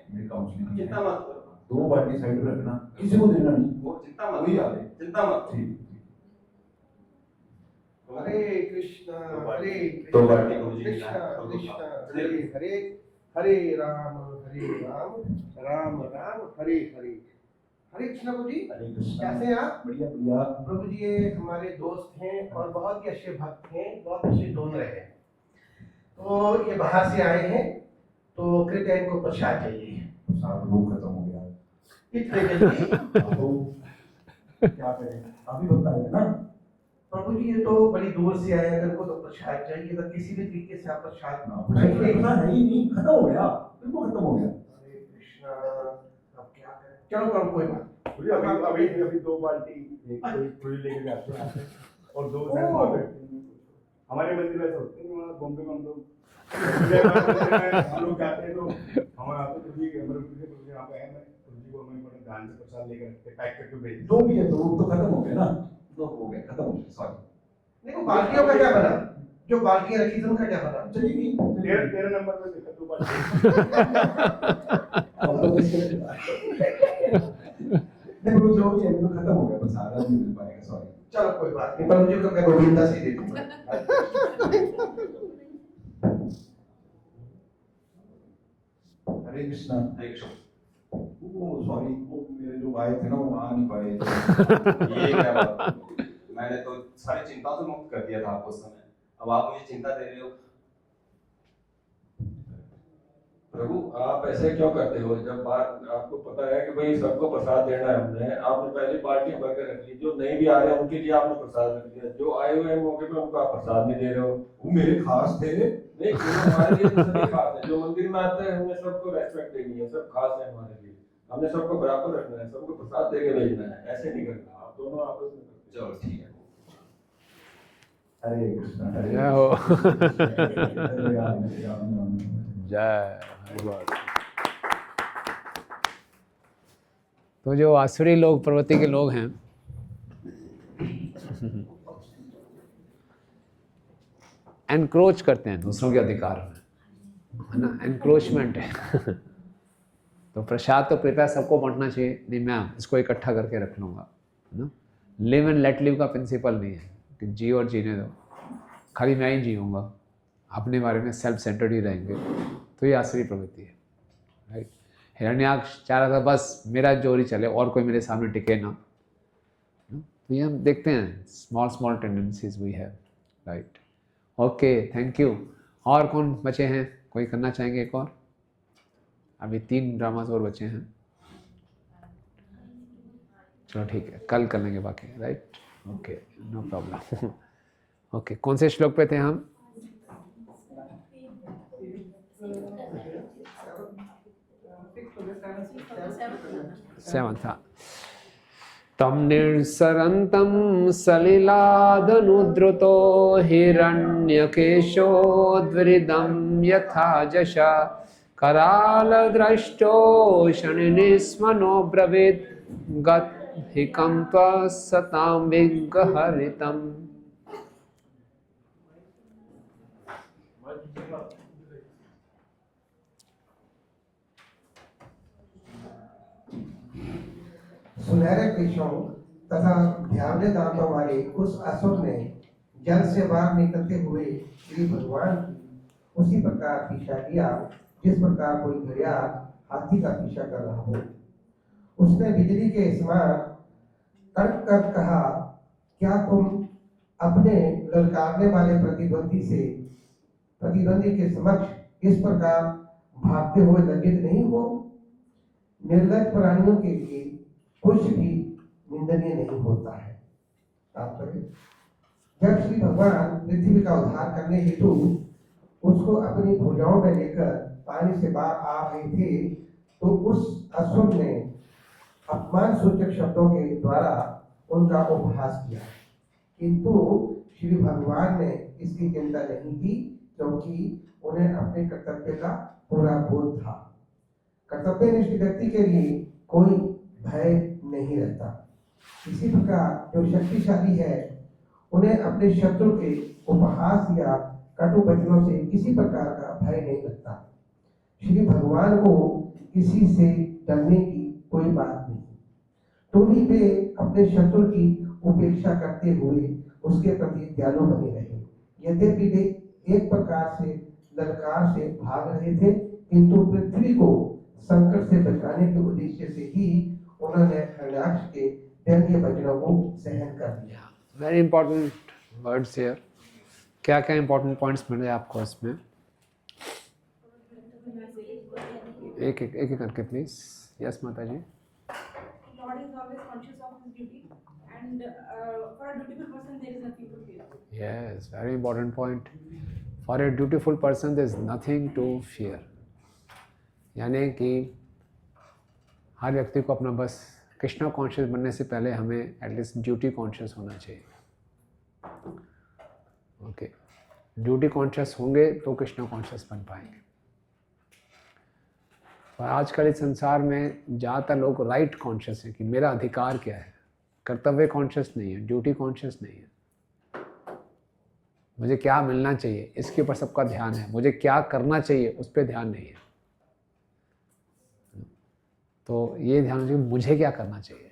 मेरी काउंसलिंग चिंता मत करो, 2 बाल्टी साइड में रखना, किसी को देना नहीं, वो चिंता मत वही करो, आ रही। चिंता मत करो। ठीक। हरे कृष्णा हरे तो कृष्णा बाल्टी कृष्णा कृष्णा हरे हरे हरे राम राम राम हरे हरे। हरे कृष्णा प्रभु जी, हरे कृष्णा। कैसे हैं आप? बढ़िया बढ़िया। प्रभु जी ये हमारे दोस्त हैं और बहुत ही अच्छे भक्त हैं, बहुत अच्छे डोनर हैं। तो ये बाहर से आए हैं, तो कृपया इनको प्रसाद चाहिए। प्रसाद वो खत्म हो गया। इतने जल्दी? क्या करें, अभी बताए ना प्रभु जी ये तो बड़ी दूर से आए हैं, इनको तो प्रसाद चाहिए, तो किसी भी तरीके से आप प्रसाद इतना है ही नहीं, खत्म हो गया, बिल्कुल खत्म हो गया। हरे कृष्णा, अब क्या करें? चलो करो, कोई बात अभी 2 बाल्टी कोई लेके जाते हैं और 2 हमारे मंदिर में होते हैं। वहाँ बॉम्बे में हम लोग जाते हैं, तो हमारे यहाँ पे यहाँ पे है, मैं तुलसी को हमें बड़े ध्यान से प्रसाद लेकर पैक करके भेज जो भी है तो खत्म हो गया ना, तो हो गया, खत्म हो गया। सॉरी। देखो बाल्टियों का क्या बना, जो बाल्टियां रखी थी उनका क्या बना? चलिए 13 नंबर में देखा 2 बाल्टी। देखो जो भी है तो खत्म हो गया, बस आधा नहीं मिल पाएगा। सॉरी। चलो कोई बात नहीं, पर मुझे तो मैं गोविंदा से दे दूंगा। हरे कृष्णा। हरे कृष्ण। वो सॉरी, वो मेरे जो भाई थे ना वो आ नहीं पाए। ये क्या बात, मैंने तो सारी चिंता से मुक्त कर दिया था आपको उस समय, अब आप मुझे चिंता दे रहे हो। प्रभु आप ऐसे क्यों करते हो? जब बात आपको पता है कि भाई सबको प्रसाद देना है, हमने आपने पहले पार्टी भर के रख ली, जो नहीं भी आ रहे हैं उनके लिए आपने प्रसाद रख दिया, जो आए हुए हैं मौके पे उनको आप प्रसाद नहीं दे रहे हो। वो मेरे खास थे। नहीं, हमारे लिए तो सभी खास है, जो मंदिर में आते हैं हमें सबको रेस्पेक्ट देनी है, सब खास है हमारे लिए, हमने सबको बराबर रखना है, सबको प्रसाद दे के भेजना है, ऐसे नहीं करना। आप दोनों आपस में करते। चलो ठीक है। हरे कृष्णा। हरे जय हो। जय। तो जो आसुरी लोग, प्रवृत्ति के लोग हैं, एनक्रोच करते हैं दूसरों के अधिकार में, है ना, एनक्रोचमेंट है। तो प्रसाद तो कृपया सबको बांटना चाहिए, नहीं मैं इसको इकट्ठा करके रख लूँगा, है ना। लिव एंड लेट लिव का प्रिंसिपल नहीं है कि जी और जीने दो, खाली मैं ही जीऊँगा, अपने बारे में सेल्फ सेंटर्ड ही रहेंगे, तो ये आसुरी प्रवृत्ति है, राइट। हिरण्याक्ष चाह रहा था बस मेरा जोर ही चले और कोई मेरे सामने टिके ना, तो ये हम देखते हैं small small tendencies we have, right. Okay, thank you. और कौन बचे हैं? कोई करना चाहेंगे एक और? अभी 3 ड्रामास और बचे हैं। चलो ठीक है, कल कर लेंगे बाकी, right. Okay, no problem. Okay, कौन से श्लोक पे थे हम? 7 था। तम निर्सरन्तं सलिलादनुद्रुतो हिरण्यकेशोद्वृदं यथा जशा करालदृष्टो शनिनिस्मनो ब्रवीत् गद्भिकं त्वसतां विगहरितम्। सुनहरे केशों तथा ध्यावले दांतों वाले उस असुर ने जल से बाहर निकलते हुए श्री भगवान की उसी प्रकार पीछा किया जिस प्रकार कोई घड़ियाल हाथी का पीछा कर रहा हो। उसने बिजली के समान तर्क कर कहा, क्या तुम अपने ललकारने वाले प्रतिद्वंदी के समक्ष इस प्रकार भागते हुए लज्जित नहीं हो? निर्लज प्राणियों के लिए कुछ भी निंदनीय नहीं होता है। जब श्री भगवान पृथ्वी का उद्धार करने हेतु उसको अपनी भुजाओं में लेकर पानी से बाहर आ रहे थे, तो उस असुर ने अपमान सूचक शब्दों के द्वारा उनका उपहास किया, किंतु श्री भगवान ने इसकी चिंता नहीं की, क्योंकि उन्हें अपने कर्तव्य का पूरा बोध था। कर्तव्यनिष्ठ व्यक्ति के लिए कोई भय नहीं रहता। इसी प्रकार जो शक्तिशाली है उन्हें अपने शत्रु के उपहास या कटु वचनों से किसी प्रकार का भय नहीं लगता। श्री भगवान को किसी से डरने की कोई बात नहीं। तो भी वे अपने शत्रु की उपेक्षा करते हुए उसके प्रति दयालु बने रहे। यद्यपि वे एक प्रकार से ललकार से भाग रहे थे, किंतु पृथ्वी को संकट से बचाने के उद्देश्य से ही उन्होंने हरणाक्ष के दैन्य वचनों को सहन कर लिया। Very important words here. क्या क्या इंपॉर्टेंट पॉइंट्स मिले आपको इसमें? एक एक करके प्लीज। यस माता जी। Lord is always conscious of his duty, and for a dutiful person there is nothing to fear. Yes, very important point. For a dutiful person there is nothing to fear. यानी कि हर व्यक्ति को अपना बस Krishna conscious बनने से पहले हमें एटलीस्ट ड्यूटी कॉन्शियस होना चाहिए। ओके, ड्यूटी कॉन्शियस होंगे तो कृष्णा कॉन्शियस बन पाएंगे। और आजकल इस संसार में ज़्यादातर लोग राइट कॉन्शियस हैं कि मेरा अधिकार क्या है, कर्तव्य कॉन्शियस नहीं है, ड्यूटी कॉन्शियस नहीं है। मुझे क्या मिलना चाहिए इसके ऊपर सबका ध्यान है, मुझे क्या करना चाहिए उस पर ध्यान नहीं है। तो ये ध्यान रखिए मुझे क्या करना चाहिए,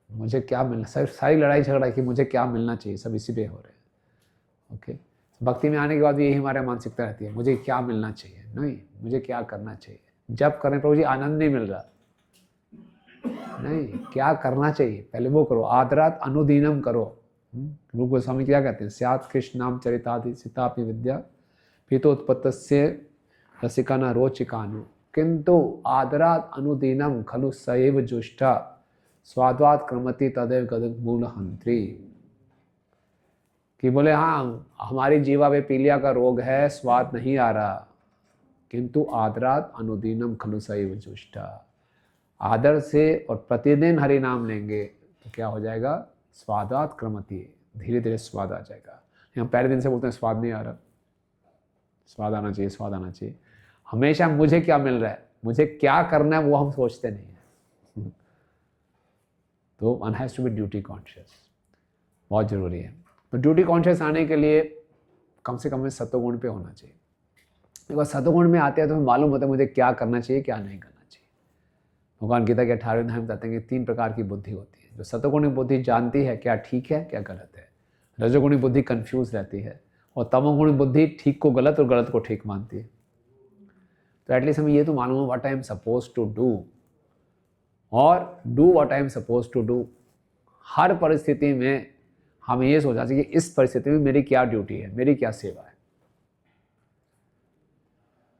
मुझे क्या मिलना, सारी लड़ाई झगड़ा कि मुझे क्या मिलना चाहिए सब इसी पे हो रहे हैं। ओके, भक्ति में आने के बाद भी यही हमारे मानसिकता रहती है, मुझे क्या मिलना चाहिए, नहीं मुझे क्या करना चाहिए। जब करें प्रभु जी आनंद नहीं मिल रहा, नहीं क्या करना चाहिए पहले वो करो। आदरात अनुदीनम करो। रूप गोस्वामी क्या कहते हैं, स्यात् कृष्णाम चरितादि सितापि विद्या पीतोत्पत्तस्य रसिकाना रोचिकानु किंतु आदरात अनुदीनम खलु सएव जुष्टा स्वाद्वात् क्रमति तदेव गदग मूल हंत्री। कि बोले हाँ हमारी जीवा में पीलिया का रोग है, स्वाद नहीं आ रहा, किंतु आदरात अनुदीनम खलु सएव जुष्टा। आदर से और प्रतिदिन हरि नाम लेंगे तो क्या हो जाएगा, स्वादात क्रमति, धीरे धीरे स्वाद आ जाएगा। हम पहले दिन से बोलते हैं स्वाद नहीं आ रहा, स्वाद आना चाहिए, स्वाद आना चाहिए। हमेशा मुझे क्या मिल रहा है, मुझे क्या करना है वो हम सोचते नहीं है। तो one has to be duty conscious, बहुत ज़रूरी है। तो ड्यूटी कॉन्शियस आने के लिए कम से कम सत्वगुण पे होना चाहिए। एक बार सत्वगुण में आते हैं तो मालूम होता है मुझे क्या करना चाहिए क्या नहीं करना चाहिए। भगवान गीता के 18वें अध्याय में बताते हैं कि 3 प्रकार की बुद्धि होती है। जो सत्वगुणी बुद्धि जानती है क्या ठीक है क्या गलत है, रजोगुणी बुद्धि कंफ्यूज रहती है, और तमोगुणी बुद्धि ठीक को गलत और गलत को ठीक मानती है। तो एटलीस्ट हमें ये तो मालूम है what I am suppose to do और do what I am suppose to do. हर परिस्थिति में हमें ये सोचना चाहिए कि इस परिस्थिति में मेरी क्या ड्यूटी है, मेरी क्या सेवा है।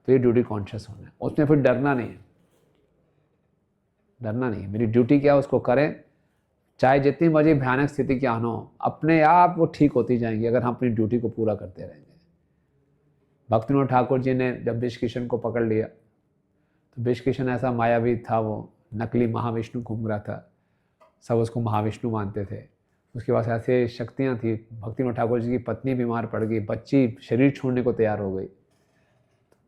तो ये ड्यूटी कॉन्शियस होना है, उसमें फिर डरना नहीं है, डरना नहीं है। मेरी ड्यूटी क्या है उसको करें, चाहे जितनी मर्जी भयानक स्थिति क्या हो, अपने आप वो ठीक होती जाएंगी अगर हम अपनी ड्यूटी को पूरा करते रहेंगे। भक्तिविनोद ठाकुर जी ने जब विश्वकिशन को पकड़ लिया तो विश्वकिशन ऐसा मायावी था, वो नकली महाविष्णु घूम रहा था, सब उसको महाविष्णु मानते थे। उसके पास ऐसे शक्तियाँ थी। भक्तिविनोद ठाकुर जी की पत्नी बीमार पड़ गई, बच्ची शरीर छोड़ने को तैयार हो गई।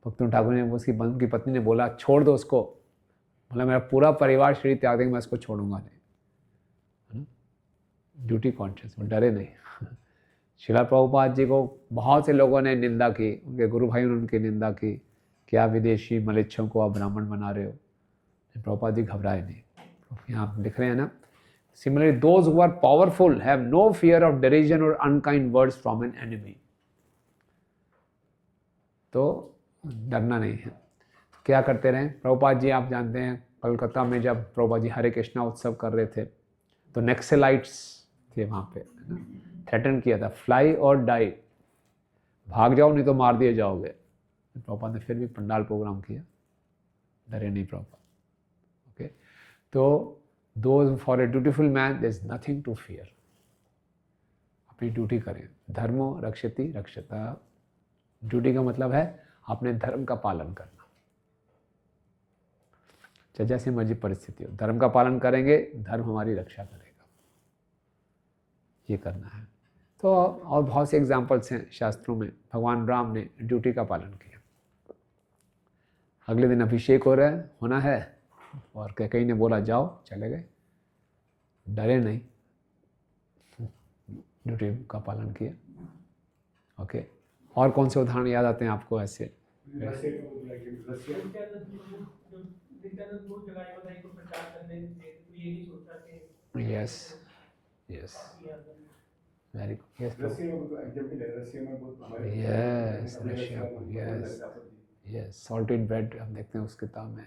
भक्तिविनोद ठाकुर ने उनकी पत्नी ने बोला छोड़ दो उसको, बोला मेरा पूरा परिवार शरीर त्याग देंगे, मैं इसको छोड़ूंगा नहीं, है ना। ड्यूटी कॉन्शियस, वो डरे नहीं। श्रीला प्रभुपाद जी को बहुत से लोगों ने निंदा की, उनके गुरु भाइयों ने उनकी निंदा की, क्या विदेशी मलेच्छों को आप ब्राह्मण बना रहे हो। प्रभुपाद जी घबराए नहीं। यहाँ आप लिख रहे हैं ना, similarly those who are powerful have no fear of derision और unkind words from an enemy. तो डरना नहीं है। क्या करते रहे प्रभुपाद जी, आप जानते हैं कलकत्ता में जब प्रभुपाद जी हरे कृष्णा उत्सव कर रहे थे तो नक्सलाइट्स थे वहाँ पे, है ना, थ्रेटन किया था फ्लाई और डाई, भाग जाओ नहीं तो मार दिए जाओगे। प्रभुपाद ने फिर भी पंडाल प्रोग्राम किया, डरे नहीं प्रभुपाद। ओके, तो those for a dutiful man there is nothing to fear. अपनी ड्यूटी करें, धर्मो रक्षति रक्षता। ड्यूटी का मतलब है अपने धर्म का पालन करना, चाहे जैसे मर्जी परिस्थिति हो, धर्म का पालन करेंगे, धर्म हमारी रक्षा करेगा, ये करना है। तो और बहुत से एग्जाम्पल्स हैं शास्त्रों में। भगवान राम ने ड्यूटी का पालन किया। अगले दिन अभिषेक होना है और कैकेयी ने बोला जाओ, चले गए, डरे नहीं, ड्यूटी का पालन किया। ओके, और कौन से उदाहरण याद आते हैं आपको ऐसे? नित्यानंद को जगाए बताई को प्रचार करने थे, तो ये नहीं सोचा कि yes yes very good yes Russia में तो जब भी रशिया में बहुत हमारे Yes, अपने रशिया में को, बहुत yes. लगता है। यस सॉल्टेड ब्रेड हम देखते हैं उस किताब में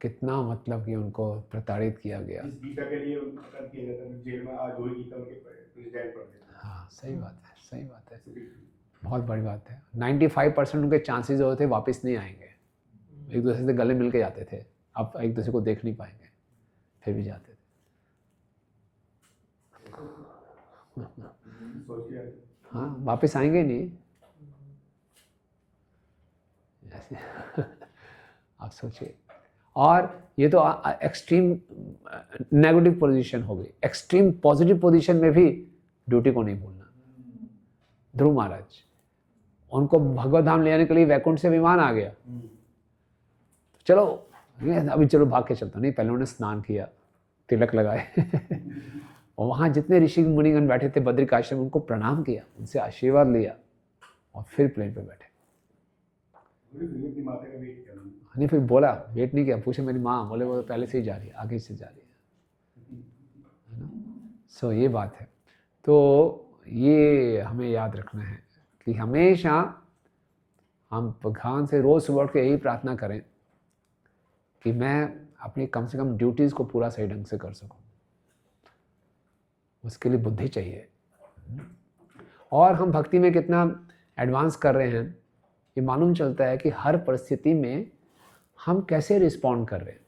कितना मतलब कि उनको प्रताड़ित किया गया। जिस गीता के लिए उनका कत्ल किया जाता है जेल में, आज वही गीता उनके प्रेसिडेंट पढ़ देते हैं। हाँ सही बात है, सही बात है, बहुत बड़ी बात है। 95% उनके चांसेस जो थे वापस नहीं आएंगे, एक दूसरे से गले मिल के जाते थे, अब एक दूसरे को देख नहीं पाएंगे फिर भी जाते थे। सोच लिया हाँ वापस आएंगे नहीं ऐसे आप सोचिए। और ये तो एक्सट्रीम नेगेटिव पोजीशन हो गई। एक्सट्रीम पॉजिटिव पोजीशन में भी ड्यूटी को नहीं भूलना। ध्रुव महाराज, उनको भगवत धाम ले जाने के लिए वैकुंठ से विमान आ गया, चलो अभी चलो भाग के चलता, नहीं पहले उन्होंने स्नान किया, तिलक लगाए और वहाँ जितने ऋषि मुनिगण बैठे थे बद्रिकाश्रम, उनको प्रणाम किया, उनसे आशीर्वाद लिया और फिर प्लेन पे बैठे। अपनी माता का वेट किया उन्होंने। नहीं फिर बोला, वेट नहीं किया, पूछे मेरी माँ, बोले वो तो पहले से ही जा रही है, आगे से जा रही है ना। सो ये बात है। तो ये हमें याद रखना है कि हमेशा हम भगवान से रोज़ सुबह उठ के यही प्रार्थना करें कि मैं अपनी कम से कम ड्यूटीज़ को पूरा सही ढंग से कर सकूं। उसके लिए बुद्धि चाहिए। और हम भक्ति में कितना एडवांस कर रहे हैं ये मालूम चलता है कि हर परिस्थिति में हम कैसे रिस्पॉन्ड कर रहे हैं।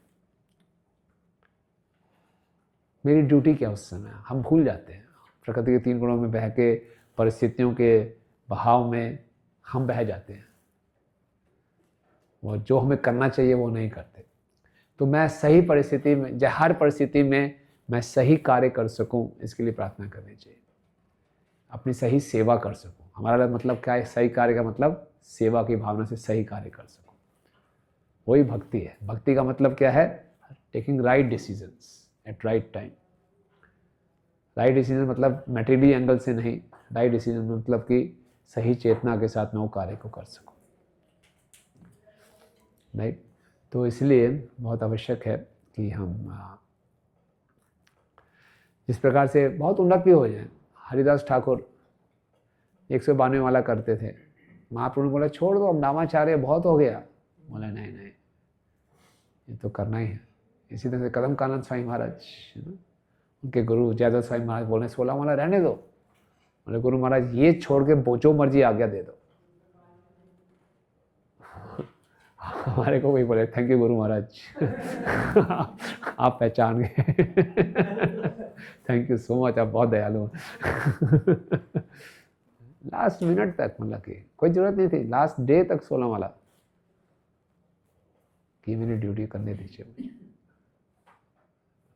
मेरी ड्यूटी क्या उस समय, हम भूल जाते हैं। प्रकृति के 3 गुणों में बह के, परिस्थितियों के बहाव में हम बह जाते हैं, वो जो हमें करना चाहिए वो नहीं करते। तो मैं सही परिस्थिति में, हर परिस्थिति में मैं सही कार्य कर सकूं, इसके लिए प्रार्थना करनी चाहिए। अपनी सही सेवा कर सकूं। हमारा मतलब क्या है? सही कार्य का मतलब सेवा की भावना से सही कार्य कर सकूं, वही भक्ति है। भक्ति का मतलब क्या है? Taking right decisions eight right time. Right decision मतलब मटेरियली एंगल से नहीं, राइट डिसीजन मतलब कि सही चेतना के साथ मैं वो कार्य को कर सकूं। राइट। तो इसलिए बहुत आवश्यक है कि हम जिस प्रकार से बहुत उन्नत भी हो जाए। हरिदास ठाकुर 192 वाला करते थे, महाप्रभु ने बोला छोड़ दो, अब नामाचार्य बहुत हो गया। बोला नहीं नहीं, ये तो करना ही है। इसी तरह से कदम कानन स्वामी महाराज, उनके गुरु जयदत्त स्वामी महाराज बोले 16 वाला रहने दो। बोले गुरु महाराज ये छोड़ के जो मर्जी आज्ञा दे दो। हमारे को वही बोले थैंक यू गुरु महाराज आप पहचान गए थैंक यू सो मच, आप बहुत दयालु हैं लास्ट मिनट तक मतलब कि कोई जरूरत नहीं थी, लास्ट डे तक 16 वाला कि मेरी ड्यूटी करने दीजिए मुझे।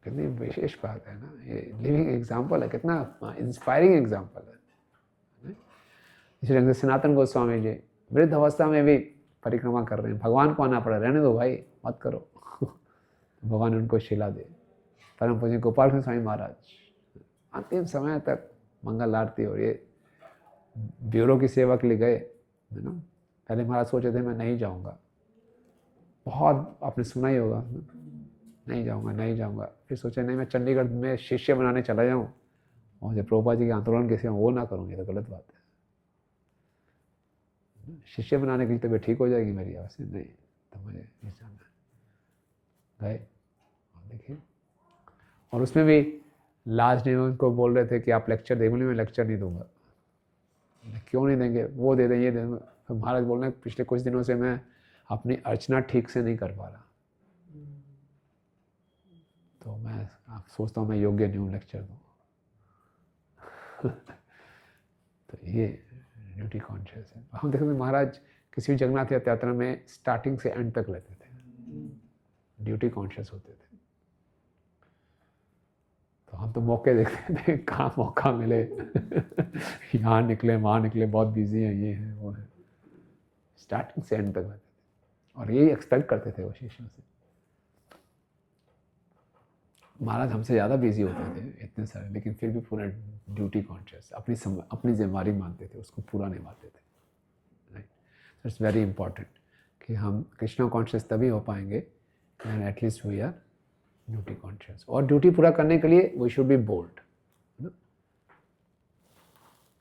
कितनी विशेष बात है ना, ये लिविंग एग्जाम्पल है, कितना इंस्पायरिंग एग्जाम्पल है। इसलिए सनातन गोस्वामी जी वृद्ध अवस्था में भी परिक्रमा कर रहे हैं, भगवान को आना पड़ा, रहने दो भाई मत करो भगवान ने उनको शिला दे। परम पूज्य गोपाल कृष्ण स्वामी महाराज अंतिम समय तक मंगल आरती और ये ब्यूरो की सेवा के लिए गए, है ना। पहले महाराज सोचे थे मैं नहीं जाऊंगा, बहुत आपने सुना ही होगा, नहीं जाऊंगा नहीं जाऊंगा। फिर सोचे नहीं मैं चंडीगढ़ में शिष्य बनाने चला जाऊं और जब प्रभुपाद जी के आंदोलन की सेवा वो ना करूँगी तो गलत बात है। शिष्य बनाने के लिए तबीयत ठीक हो जाएगी मेरी, वैसे नहीं तो मुझे नहीं जाना। गए और देखिए, और उसमें भी लास्ट डे में उनको बोल रहे थे कि आप लेक्चर दे, बोले मैं लेक्चर नहीं दूंगा। क्यों नहीं देंगे? वो दे दें ये दे दें। तो महाराज बोल रहे हैं पिछले कुछ दिनों से मैं अपनी अर्चना ठीक से नहीं कर पा रहा, तो मैं सोचता हूँ मैं योग्य नहीं हूँ लेक्चर दूँ तो ये ड्यूटी कॉन्शियस है। हम देखते हैं महाराज किसी भी जगन्नाथ यात्रा में स्टार्टिंग से एंड तक लेते थे, ड्यूटी कॉन्शियस होते थे। तो हम तो मौके देखते थे, कहाँ मौका मिले यहाँ निकले वहाँ निकले, बहुत बिजी हैं, ये है वो है। स्टार्टिंग से एंड तक लेते थे और यही एक्सपेक्ट करते थे वो शिष्यों से। महाराज हमसे ज़्यादा बिजी होते थे इतने सारे, लेकिन फिर भी पूरा ड्यूटी कॉन्शियस, अपनी जिम्मेदारी मानते थे, उसको पूरा निभाते थे। राइट, इट्स वेरी इंपॉर्टेंट कि हम कृष्णा कॉन्शियस तभी हो पाएंगे and at least we are duty conscious. और ड्यूटी पूरा करने के लिए वी शुड बी बोल्ड, है ना।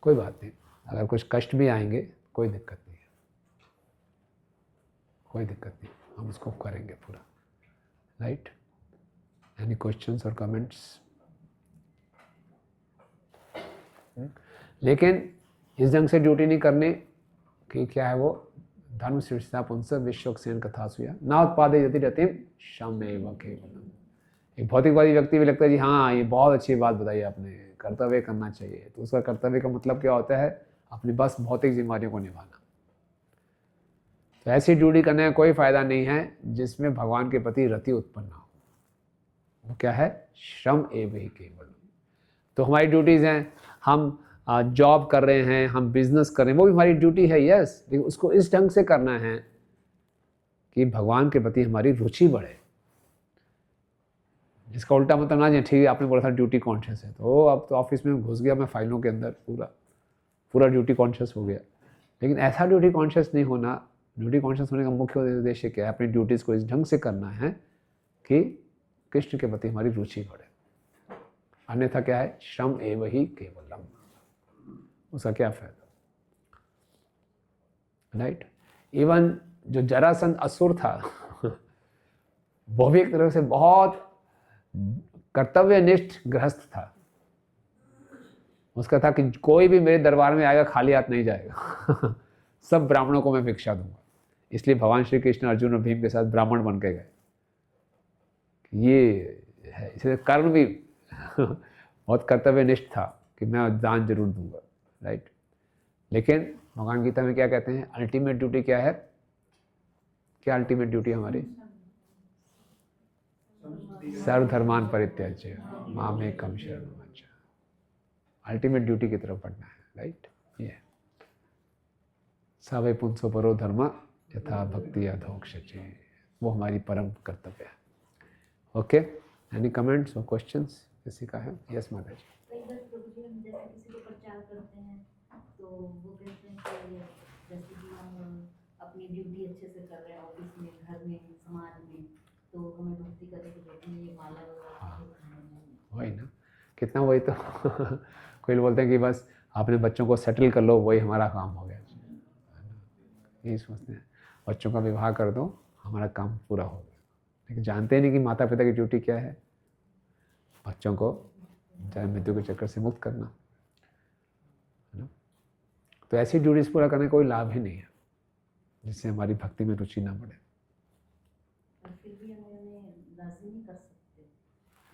कोई बात नहीं, अगर कुछ कष्ट भी आएंगे कोई दिक्कत नहीं है, कोई दिक्कत नहीं, हम उसको करेंगे पूरा, राइट। एनी क्वेश्चंस और कमेंट्स? लेकिन इस ढंग से ड्यूटी नहीं करने की क्या है वो धर्म शीर्षता पुंस विश्वक सेन कथा सुया ना उत्पादे यदि रतिम शमेव केवलम। एक भौतिकवादी व्यक्ति भी लगता है जी हाँ ये बहुत अच्छी बात बताई आपने, कर्तव्य करना चाहिए, तो उसका कर्तव्य का मतलब क्या होता है? अपनी बस भौतिक जिम्मेदारियों को निभाना। तो ऐसी ड्यूटी करने का कोई फायदा नहीं है जिसमें भगवान के प्रति रति उत्पन्न हो। वो क्या है? श्रम एव ही केवल। तो हमारी ड्यूटीज़ हैं, हम जॉब कर रहे हैं, हम बिजनेस कर रहे हैं, वो भी हमारी ड्यूटी है, यस, लेकिन उसको इस ढंग से करना है कि भगवान के प्रति हमारी रुचि बढ़े। जिसका उल्टा मतलब ना, ठीक है आपने बोला था ड्यूटी कॉन्शियस है, तो अब तो ऑफिस में घुस गया मैं फाइलों के अंदर, पूरा ड्यूटी कॉन्शियस हो गया। लेकिन ऐसा ड्यूटी कॉन्शियस नहीं होना। ड्यूटी कॉन्शियस होने का मुख्य उद्देश्य क्या है? अपनी ड्यूटीज़ को इस ढंग से करना है कि कृष्ण के प्रति हमारी रुचि बढ़े। अन्यथा क्या है? श्रम एव ही केवलम, उसका क्या फायदा, राइट। इवन जो जरासंध असुर था वो भी एक तरह से बहुत कर्तव्यनिष्ठ गृहस्थ था। उसका था कि कोई भी मेरे दरबार में आएगा खाली हाथ नहीं जाएगा सब ब्राह्मणों को मैं भिक्षा दूंगा। इसलिए भगवान श्री कृष्ण अर्जुन और भीम के साथ ब्राह्मण बन के गए। ये है, इसलिए कर्ण भी बहुत कर्तव्यनिष्ठ था कि मैं दान जरूर दूंगा, राइट। लेकिन भगवान गीता में क्या कहते हैं? अल्टीमेट ड्यूटी क्या है? क्या अल्टीमेट ड्यूटी हमारी? सर्वधर्मान परित्याज्य मामेकं शरणं व्रज। अल्टीमेट ड्यूटी की तरफ बढ़ना है, राइट। ये स वै पुंसो परो धर्म यथा भक्ति अधोक्षजे, वो हमारी परम कर्तव्य है। ओके, एनी कमेंट्स और क्वेश्चंस किसी का है? यस माता जी। कई बार प्रभु जी हम जैसे किसी को प्रचार करते हैं तो वो कहते हैं कि जैसे कि हम अपनी ड्यूटी अच्छे से कर रहे हैं ऑफिस में, घर में, समाज में, तो हमें भक्ति करने की जरूरत नहीं है, माला वही ना, कितना वही तो कोई लोग बोलते हैं कि बस आपने बच्चों को सेटल कर लो, वही हमारा काम हो गया। यही सोचते हैं बच्चों का विवाह कर दो, हमारा काम पूरा हो गया। लेकिन जानते नहीं कि माता पिता की ड्यूटी क्या है? बच्चों को चाहे मृत्यु के चक्कर से मुक्त करना, है ना। तो ऐसी ड्यूटीज पूरा करने का कोई लाभ ही नहीं है जिससे हमारी भक्ति में रुचि ना बढ़े। फिर भी हमें राजी नहीं कर सकते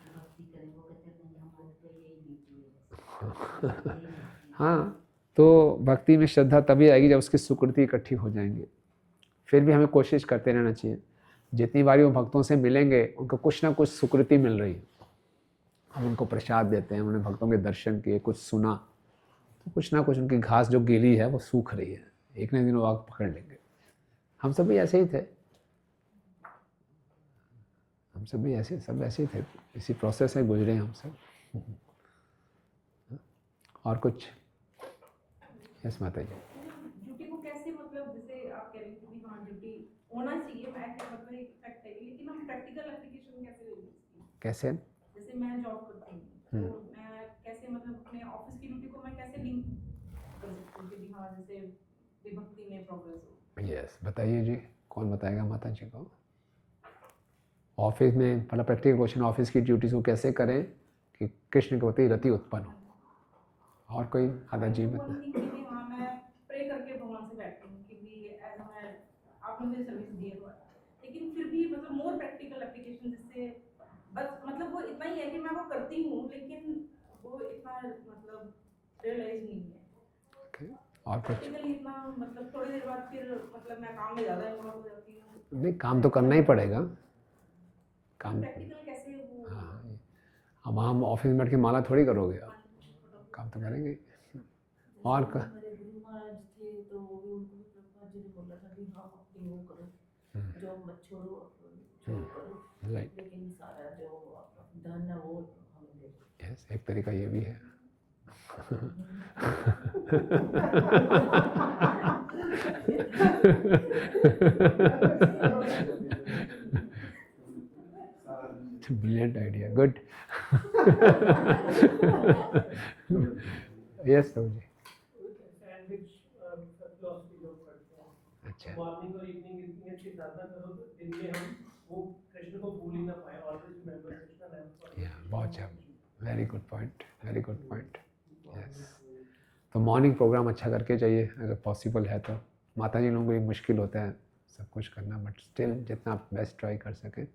भक्ति करें, वो कहते हैं नहीं हमारे तो यही ड्यूटी है। हाँ, तो भक्ति में श्रद्धा तभी आएगी जब उसकी सुकृति इकट्ठी हो जाएंगी। फिर भी हमें कोशिश करते रहना चाहिए। जितनी बारी वो भक्तों से मिलेंगे उनको कुछ ना कुछ सुकृति मिल रही है। हम उनको प्रसाद देते हैं, उन्होंने भक्तों के दर्शन किए, कुछ सुना, तो कुछ ना कुछ उनकी घास जो गीली है वो सूख रही है, एक न दिन वो आग पकड़ लेंगे। हम सब भी ऐसे ही थे, हम सब भी ऐसे, सब ऐसे ही थे, इसी प्रोसेस से गुजरे हम सब। और कुछ? यस माता जी। ड्यूटी को कैसे, मतलब जैसे आप कह रहे हैं कि हाँ ड्यूटी होना चाहिए, मैं मतलब एक फैक्ट है, लेकिन हम प्रैक्टिकल एप्लीकेशन कैसे लेंगे इसकी? कैसे? जैसे मैं जॉब करती हूँ तो मैं कैसे, मतलब अपने ऑफिस की ड्यूटी को मैं कैसे लिंक कर सकती हूँ कि हाँ जैसे विभक्ति में प्रोग्रेस हो? यस, बताइए जी, कौन बताएगा माता जी को? ऑफिस में पहला प्रैक्टिकल क्वेश्चन, ऑफिस की ड्यूटीज को कैसे करें कि कृष्ण के प्रति रति उत्पन्न हो। और कोई आधा जी हाँ, मैं प्रे करके भगवान से बैठती हूँ कि भी एज मैं आपने मुझे सर्विस दी है, लेकिन फिर भी मतलब मोर प्रैक्टिकल एप्लीकेशन जिससे बस मतलब वो इतना ही है कि मैं वो करती हूँ लेकिन वो इतना मतलब रियलाइज नहीं है। और कुछ? इतना मतलब थोड़ी देर बाद फिर मतलब मैं काम में ज़्यादा इन्वॉल्व हो जाती हूँ। नहीं, काम तो करना ही पड़ेगा, काम। प्रैक्टिकल कैसे वो? हाँ, अब हम ऑफिस में बैठ के माला थोड़ी करोगे आप, काम तो करेंगे। और हमारे गुरु महाराज थे तो वो भी, उनको भी प्रभुपाद जी ने बोला था कि हाँ अपनी वो करो, जॉब मत छोड़ो, जॉब करो, राइट। लेकिन सारा जो धन है वो हमें दे दो। यस, एक तरीका ये भी है। Brilliant idea. Good. Yes, Prabhu ji. Sandwich philosophy जो करते हैं, अच्छा. मॉर्निंग और इवनिंग इतनी अच्छी साधना करो तो दिन में हम वो कृष्ण को भूल ही ना पाए, ऑलवेज रिमेंबर कृष्ण नाम। Yeah, बहुत अच्छा. Very good point. Very good point. Yes. तो मॉर्निंग प्रोग्राम अच्छा करके चाहिए अगर पॉसिबल है तो. माता जी लोगों को ये मुश्किल होता है सब कुछ करना, बट स्टिल जितना आप बेस्ट ट्राई कर सकें.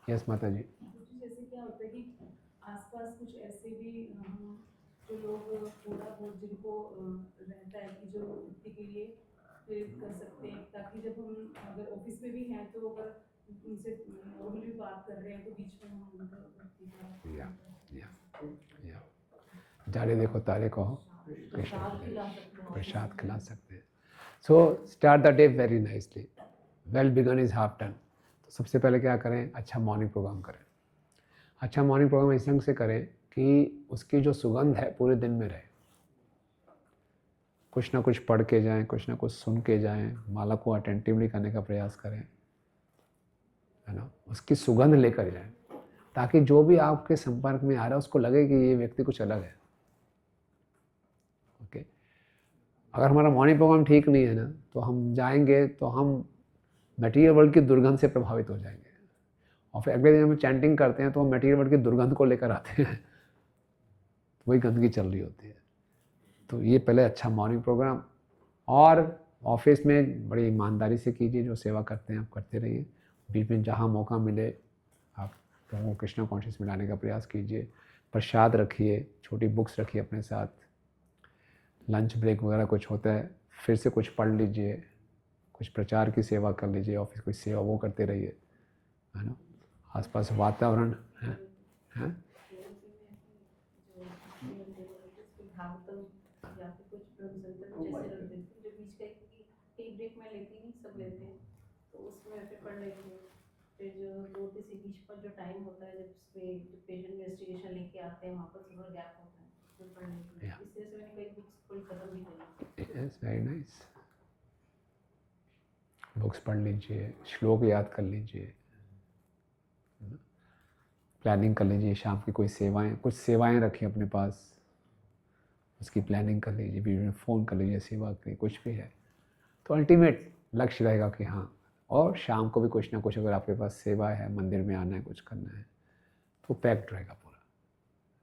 यस माता जी. जैसे क्या होता है कि आसपास कुछ ऐसे भी जो लोग थोड़ा बहुत जिनको रहता है कि जो भक्ति के लिए प्रेरित कर सकते हैं, ताकि जब हम अगर ऑफिस में भी हैं तो अगर उनसे नॉर्मली बात कर रहे हैं तो बीच में हम उनको भक्ति का जाड़े देखो तारे कहो प्रसाद खिला सकते हैं। प्रसाद खिला सकते हैं. So start the day very nicely. Well begun is half done. तो सबसे पहले क्या करें, अच्छा मॉर्निंग प्रोग्राम करें. अच्छा मॉर्निंग प्रोग्राम इस ढंग से करें कि उसकी जो सुगंध है पूरे दिन में रहे. कुछ ना कुछ पढ़ के जाएं, कुछ ना कुछ सुन के जाएं, माला को अटेंटिवली करने का प्रयास करें, है ना. उसकी सुगंध लेकर जाएं ताकि जो भी आपके संपर्क में आ रहा है उसको लगे कि ये व्यक्ति कुछ अलग है. ओके. अगर हमारा मॉर्निंग प्रोग्राम ठीक नहीं है ना तो हम जाएंगे तो हम मटेरियल वर्ल्ड की दुर्गंध से प्रभावित हो जाएंगे, और फिर अगले दिन हम चैंटिंग करते हैं तो हम मटेरियल वर्ल्ड की दुर्गंध को लेकर आते हैं. वही गंदगी चल रही होती है. तो ये पहले अच्छा मॉर्निंग प्रोग्राम, और ऑफिस में बड़ी ईमानदारी से कीजिए. जो सेवा करते हैं आप करते रहिए. बीच में जहाँ मौका मिले आप लोगों को कृष्णा कॉन्शियस में लाने का प्रयास कीजिए. प्रसाद रखिए, छोटी बुक्स रखिए अपने साथ. लंच ब्रेक वगैरह कुछ होता है फिर से कुछ पढ़ लीजिए, कुछ प्रचार की सेवा कर लीजिए, ऑफिस की सेवा वो करते रहिए, है ना. आसपास वातावरण है. ब्रेक में लेती नहीं, सब लेते हैं तो उसमें फिर पढ़ लेते हैं. फिर जो दो से बीच पर जो टाइम होता है जब पेशेंट इन्वेस्टिगेशन लेके आते हैं वहाँ पर थोड़ा गैप होता है तो पढ़ लेते हैं. इसलिए से मैंने कई बुक्स थोड़ी खत्म भी करी. Yes, very nice. बुक्स पढ़ लीजिए, श्लोक याद कर लीजिए, प्लानिंग कर लीजिए. शाम की कोई सेवाएं, कुछ सेवाएं रखिए अपने पास, उसकी प्लानिंग कर लीजिए. बीच में फ़ोन कर लीजिए सेवा के, कुछ भी है तो अल्टीमेट लक्ष्य रहेगा कि हाँ. और शाम को भी कुछ ना कुछ अगर आपके पास सेवा है, मंदिर में आना है, कुछ करना है तो पैक्ड रहेगा पूरा,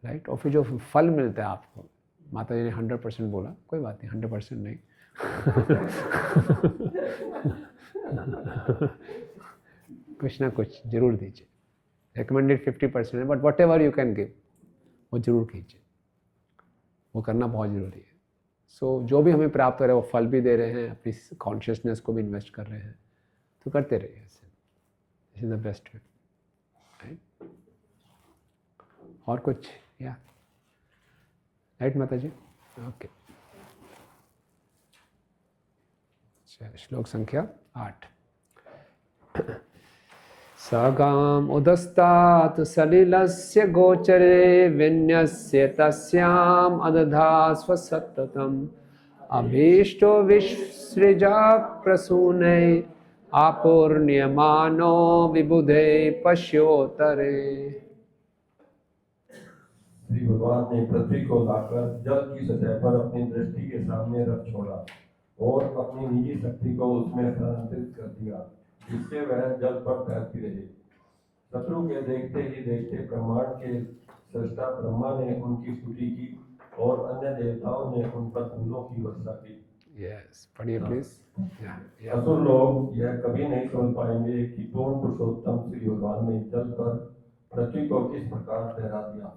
राइट. और फिर जो फल मिलता है आपको, माता जी ने 100% बोला, कोई बात नहीं 100% नहीं कुछ ना कुछ जरूर दीजिए. रिकमेंडेड 50% है, but what ever you can give वो जरूर कीजिए. वो करना बहुत ज़रूरी है. सो जो भी हमें प्राप्त हो रहा है वो फल भी दे रहे हैं, अपनी कॉन्शियसनेस को भी इन्वेस्ट कर रहे हैं, तो करते रहिए. This is the best way, right. और कुछ या राइट माता जी. ओके. श्लोक संख्या 8. सगाम उदस्तात् सलिलस्य गोचरे विन्यस्य तस्याम अदधास्व सततम् अभीष्टो विसृजा प्रसूने आपूर्ण्यमानो विबुधे पश्योतरे. श्री भगवान ने पृथ्वी को लाकर जल की सतह पर अपनी दृष्टि के सामने रख छोड़ा और अपनी निजी शक्ति को उसमें स्थानांतरित कर दिया, जिससे वह जल पर तैरती रही. शत्रु के देखते ही देखते ब्रह्मांड के सृष्टा ब्रह्मा ने उनकी स्तुति की और अन्य देवताओं ने उन पर फूलों की वर्षा की. यस, पढ़िए प्लीज. असुर लोग यह कभी नहीं समझ पाएंगे कि पूर्ण पुरुषोत्तम श्री भगवान ने जल पर पृथ्वी को किस प्रकार तैरा दिया,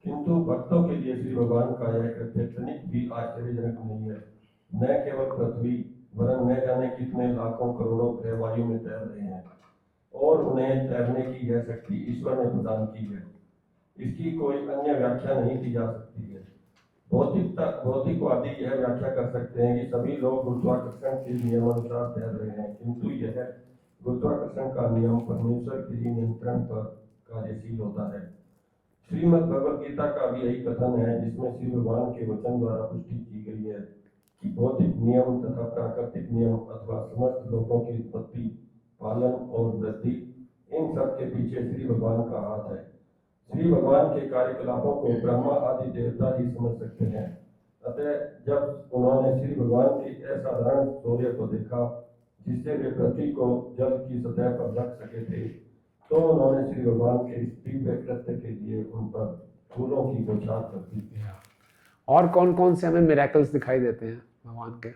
किंतु भक्तों के लिए श्री भगवान का यह कृत्य तनिक भी आश्चर्यजनक नहीं है. न केवल पृथ्वी वरन न जाने कितने लाखों करोड़ों ग्रह वायु में तैर रहे हैं और उन्हें तैरने की यह शक्ति ईश्वर ने प्रदान की है. इसकी कोई अन्य व्याख्या नहीं की जा सकती है. भौतिकवादी यह व्याख्या कर सकते हैं कि सभी लोग गुरुत्वाकर्षण के नियमानुसार तैर रहे हैं, किंतु यह गुरुत्वाकर्षण का नियम परमेश्वर के ही नियंत्रण पर कार्यशील होता है. श्रीमद् भगवद गीता का भी यही कथन है, जिसमें श्री भगवान के वचन द्वारा पुष्टि की गई है कि भौतिक नियम तथा प्राकृतिक नियम अथवा समस्त लोगों की उत्पत्ति, पालन और वृद्धि इन सब के पीछे श्री भगवान का हाथ है। श्री भगवान के कार्यकलापों को ब्रह्मा आदि देवता ही समझ सकते हैं। अतः जब उन्होंने श्री भगवान की असाधारण शौर्य को देखा, जिससे वे पृथ्वी को जल की सतह पर रख सके थे, तो उन्होंने श्री भगवान के इस दिव्य कृत्य के लिए उन पर फूलों की बौछार कर दी। और कौन कौन से हमें मिरेकल्स दिखाई देते हैं भगवान के?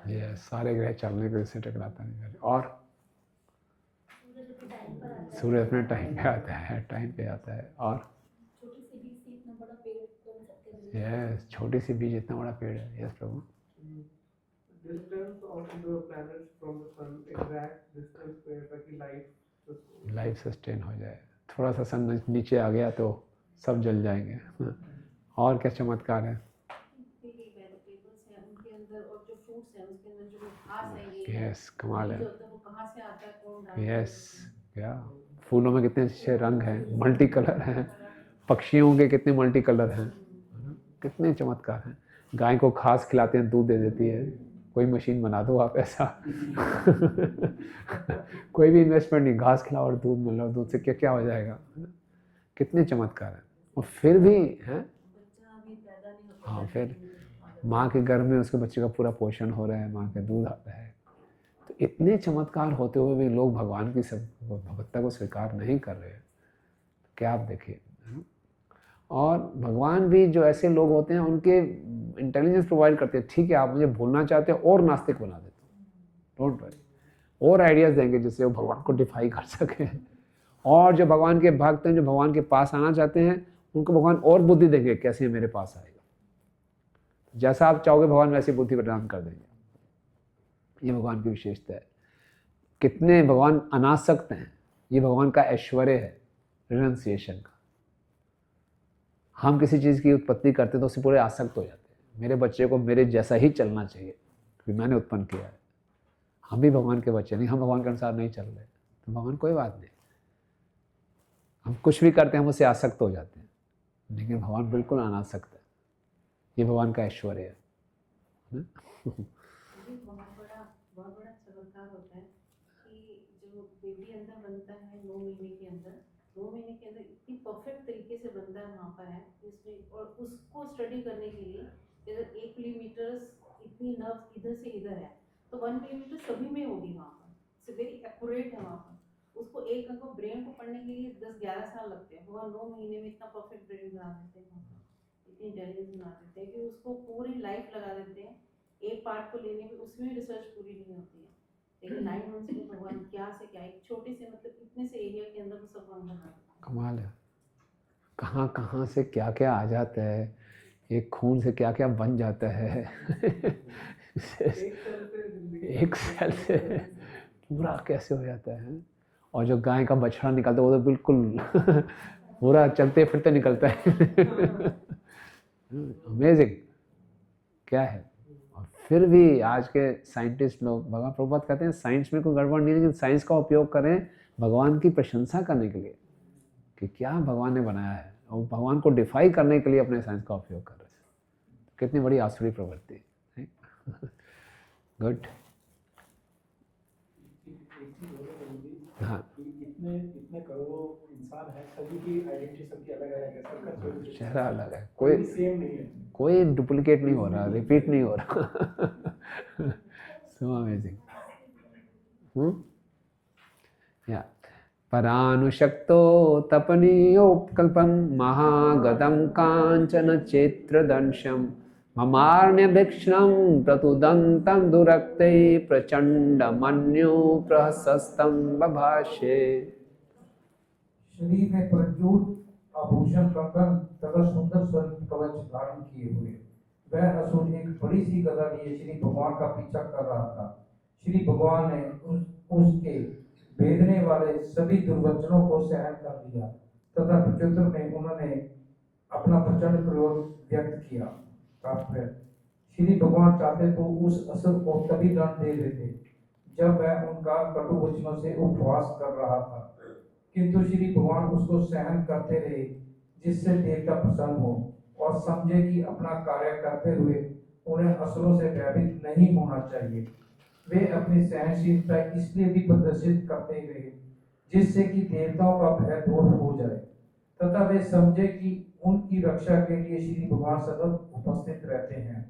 ये सारे ग्रह चलने के से टकराता नहीं। और सूर्य अपने टाइम पे आता है, टाइम पे आता है। और यस, छोटी सी बीज इतना बड़ा पेड़ है। Yes Prabhu. Distance of the planets from the sun, exact distance पे ताकि लाइफ सस्टेन हो जाए। थोड़ा सा सन नीचे आ गया तो सब जल जाएंगे। और क्या चमत्कार है। यस, कमाल है। यस, क्या फूलों में कितने अच्छे रंग हैं, मल्टी कलर हैं। पक्षियों के कितने मल्टी कलर हैं, कितने चमत्कार हैं। गाय को घास खिलाते हैं, दूध दे देती है। कोई मशीन बना दो आप ऐसा। कोई भी इन्वेस्टमेंट नहीं, घास खिलाओ और दूध मिल रहा, दूध से क्या क्या हो जाएगा। कितने चमत्कार हैं। और फिर भी हैं, हाँ, फिर माँ के गर्भ में उसके बच्चे का पूरा पोषण हो रहा है, माँ का दूध आता है। तो इतने चमत्कार होते हुए भी लोग भगवान की सब भगवत्ता को स्वीकार नहीं कर रहे हैं। क्या आप देखिए। और भगवान भी जो ऐसे लोग होते हैं उनके इंटेलिजेंस प्रोवाइड करते हैं। ठीक है, आप मुझे भूलना चाहते हैं और नास्तिक बना देते हो, डोंट वरी, और आइडियाज़ देंगे जिससे वो भगवान को डिफाई कर सकें। और जो भगवान के भक्त हैं, जो भगवान के पास आना चाहते हैं, उनको भगवान और बुद्धि देंगे कैसे मेरे पास आएगा। जैसा आप चाहोगे भगवान वैसी बुद्धि प्रदान कर देंगे। ये भगवान की विशेषता है। कितने भगवान अनासक्त हैं, ये भगवान का ऐश्वर्य है, रिनंसिएशन का। हम किसी चीज़ की उत्पत्ति करते तो उससे पूरे आसक्त हो जाते हैं। मेरे बच्चे को मेरे जैसा ही चलना चाहिए क्योंकि मैंने उत्पन्न किया है। हम भी भगवान के बच्चे नहीं, हम भगवान के अनुसार नहीं चल रहे तो भगवान कोई बात नहीं। हम कुछ भी करते हैं हम उससे आसक्त हो जाते हैं, लेकिन भगवान बिल्कुल अनासक्त है। ये भगवान का ऐश्वर्य है। बहुत बड़ा चमत्कार होता है कि जो बेबी अंदर बनता है 9 महीने के अंदर, 2 महीने के अंदर इतनी परफेक्ट तरीके से बनता है वहाँ पर है इसमें। और उसको स्टडी करने के लिए अगर 1 मिलीमीटर इतनी नर्व इधर से इधर है तो 1 मिलीमीटर सभी में होगी वहाँ पर। वेरी एक्यूरेट है वहाँ पर। उसको एक अंक ब्रेन को पढ़ने के लिए 10-11 साल लगते हैं। वो 9 महीने में इतना परफेक्ट ब्रेन बना देते हैं, इतनी इंटेलिजेंस बना देते हैं कि उसको पूरी लाइफ लगा देते हैं एक पार्ट को लेने में। उसमें भी रिसर्च पूरी नहीं होती है, लेकिन 9 मंथ्स में भगवान क्या से क्या एक छोटे से मतलब इतने से एरिया के अंदर वो सब बना देते हैं। कमाल है। कहाँ कहाँ से क्या क्या आ जाता है, एक खून से क्या क्या बन जाता है। एक सेल से पूरा कैसे हो जाता है। और जो गाय का बछड़ा निकलता है वो तो बिल्कुल पूरा चलते फिरते निकलता है। अमेजिंग क्या है। और फिर भी आज के साइंटिस्ट लोग, भगवान प्रभुपाद कहते हैं साइंस में कोई गड़बड़ नहीं, लेकिन साइंस का उपयोग करें भगवान की प्रशंसा करने के लिए कि क्या भगवान ने बनाया है, और भगवान को डिफाई करने के लिए अपने साइंस का उपयोग कर रहे हैं। कितनी बड़ी आसुरी प्रवृत्ति है। गुड। हाँ, इतने करोड़ों इंसान हैं, सभी की आइडेंटिटी सबकी अलग अलग है, सबका चेहरा अलग है, कोई सेम नहीं है, कोई डुप्लीकेट नहीं हो रहा, रिपीट नहीं हो रहा। So amazing. या परानुशक्तो तपनीयोपकल्पं महागतं कांचन चेत्रदंशं ममार्ण्यभीक्ष्णं प्रतुदन्तं दुरक्ते प्रचंडमन्यो प्रहसस्तं बभाषे। शरीर में प्रचुर आभूषण कंकन तथा सुंदर स्वर्ण कवच धारण किए हुए वह असुर एक बड़ी सी गदा लिए श्री भगवान का पीछा कर रहा था। श्री भगवान ने उसके भेदने वाले सभी दुर्वचनों को सहन कर लिया तथा प्रत्युत्तर में उन्होंने अपना प्रचंड क्रोध व्यक्त किया। श्री भगवान चाहते तो उस असुर को तभी दंड दे देते जब वह उनका कटु वचनों से उपवास कर रहा था, किंतु श्री भगवान उसको सहन करते रहे जिससे देवता प्रसन्न हो और समझे कि अपना कार्य करते हुए उन्हें असुरों से भयभीत नहीं होना चाहिए। वे अपनी सहनशीलता इसलिए भी प्रदर्शित करते रहे जिससे कि देवताओं का भय दूर हो जाए तथा वे समझे कि उनकी रक्षा के लिए श्री भगवान सदैव उपस्थित रहते हैं।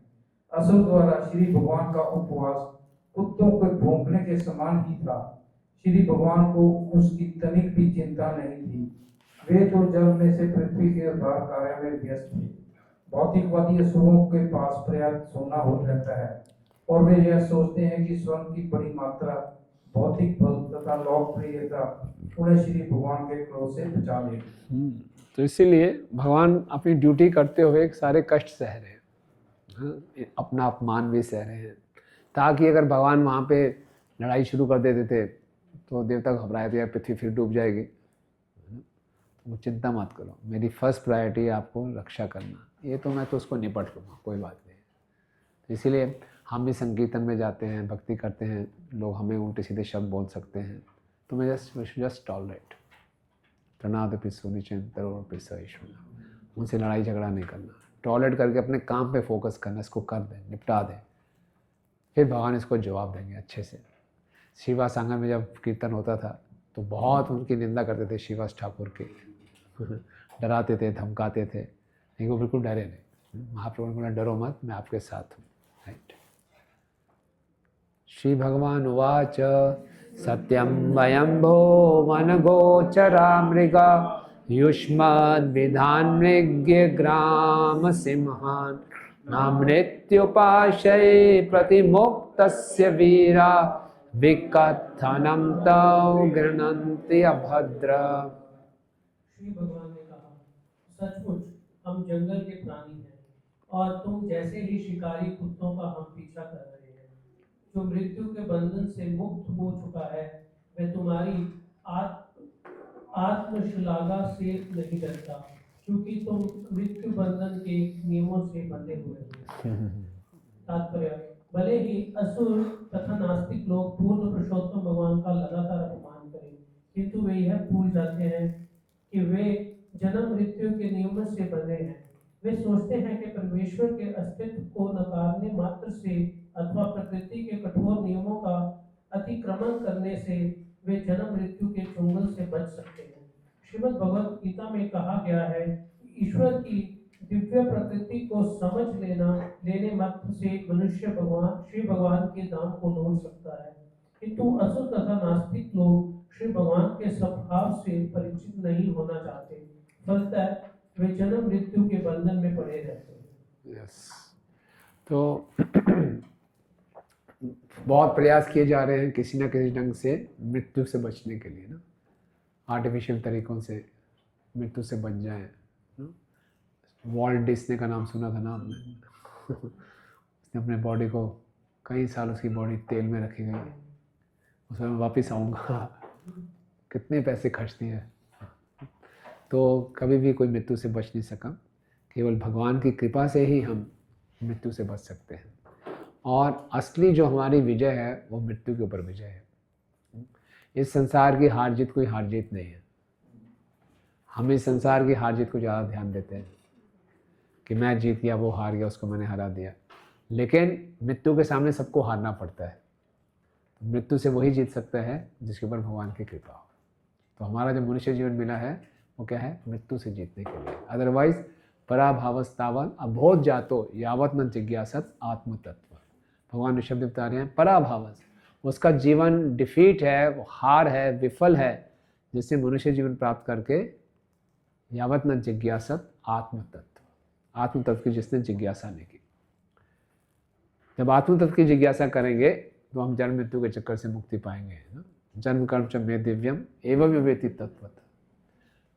असुर द्वारा श्री भगवान का उपवास कुत्तों को भौंकने के समान ही था। श्री भगवान को उसकी तनिक भी चिंता नहीं थी। वे तो जल में से पृथ्वी के उद्धार कार्य में व्यस्त थे। भौतिकवादी असुरों के पास पर्याप्त सोना हो रहता है और वे यह सोचते हैं कि स्वर्ण की बड़ी मात्रा भौतिक बल तथा लोकप्रियता उन्हें श्री भगवान के क्रोध से बचा ले। तो इसीलिए भगवान अपनी ड्यूटी करते हुए सारे कष्ट सह रहे हैं, अपना अपमान भी सह रहे हैं, ताकि अगर भगवान वहाँ पे लड़ाई शुरू कर देते थे तो देवता घबराए थे, पृथ्वी फिर डूब जाएगी। तो चिंता मत करो, मेरी फर्स्ट प्रायोरिटी है आपको रक्षा करना, ये तो मैं तो उसको निपट लूँगा, कोई बात नहीं। तो इसीलिए हम भी संकीर्तन में जाते हैं, भक्ति करते हैं, लोग हमें उल्टे सीधे शब्द बोल सकते हैं, तो मैं जस्ट टॉलरेट, प्रणाद पिसोनिचंतरों उनसे लड़ाई झगड़ा नहीं करना, टॉलरेट करके अपने काम पे फोकस करना, इसको कर दें, निपटा दें, फिर भगवान इसको जवाब देंगे अच्छे से। शिवा संगम में जब कीर्तन होता था तो बहुत उनकी निंदा करते थे श्रीवास ठाकुर की, डराते थे, धमकाते थे, लेकिन वो बिल्कुल डरे नहीं। महाप्रभु ने बोला डरो मत, मैं आपके साथ हूँ। राइट। श्री भगवान उवाच सत्यम वयंभो वनगोचरा मृगा युष्मद्विधान मृग्य ग्राम सिंहान नामृत्युपाशय प्रतिमुक्तस्य वीरा विकथनम तौ गृह्णन्ति अभद्र। श्री भगवान ने कहा, सचमुच हम जंगल के प्राणी हैं और तुम जैसे ही शिकारी कुत्तों का हम पीछा कर रहे हैं। जो मृत्यु के बंधन से मुक्त हो चुका है वह तुम्हारी आत्मश्लाघा से नहीं डरता, क्योंकि तुम मृत्यु बंधन के नियमों से बंधे हुए हो। तात्पर्य, भले ही असुर तथा नास्तिक लोग पूर्ण पुरुषोत्तम भगवान का लगातार अपमान करें, किंतु वे यह भूल जाते हैं कि वे जन्म मृत्यु के नियमों से बंधे हैं। वे सोचते हैं कि परमेश्वर के अस्तित्व को नकारने मात्र से अथवा प्रकृति के कठोर नियमों का अतिक्रमण करने से वे जन्म मृत्यु के चुंगल से बच सकते हैं। श्रीमद् भगवद गीता में कहा गया है कि ईश्वर की दिव्य प्रकृति को समझ लेने मात्र से मनुष्य श्री भगवान के धाम को लौट सकता है, किंतु असुर तथा नास्तिक लोग श्री भगवान के स्वभाव से परिचित नहीं होना चाहते, फलतः वे जन्म मृत्यु के बंधन में पड़े रहते हैं। यस। तो बहुत प्रयास किए जा रहे हैं किसी न किसी ढंग से मृत्यु से बचने के लिए ना, आर्टिफिशियल तरीकों से मृत्यु से बच जाएं। वॉल्ट डिस्ने का नाम सुना था ना आपने? उसने अपने बॉडी को कई साल उसकी बॉडी तेल में रखी गई, उसमें मैं वापस आऊँगा, कितने पैसे खर्च दिए। तो कभी भी कोई मृत्यु से बच नहीं सका, केवल भगवान की कृपा से ही हम मृत्यु से बच सकते हैं। और असली जो हमारी विजय है वो मृत्यु के ऊपर विजय है। इस संसार की हार जीत कोई हार जीत नहीं है। हम इस संसार की हार जीत को ज़्यादा ध्यान देते हैं कि मैं जीत गया, वो हार गया, उसको मैंने हरा दिया, लेकिन मृत्यु के सामने सबको हारना पड़ता है। मृत्यु से वही जीत सकता है जिसके ऊपर भगवान की कृपा हो। तो हमारा जो मनुष्य जीवन मिला है वो क्या है? मृत्यु से जीतने के लिए। अदरवाइज पराभावस्तावल अबोध जातो यावत न जिज्ञासत आत्मतत्व। भगवान ऋषभ देव बता रहे हैं पराभावस, उसका जीवन डिफीट है, वो हार है, विफल है, जिससे मनुष्य जीवन प्राप्त करके यावत न जिज्ञासत आत्मतत्व, आत्मतत्व की जिसने जिज्ञासा नहीं की। जब आत्मतत्व की जिज्ञासा करेंगे तो हम जन्म मृत्यु के चक्कर से मुक्ति पाएंगे। जन्म कर्म च मे दिव्यम एवं वेति तत्वत,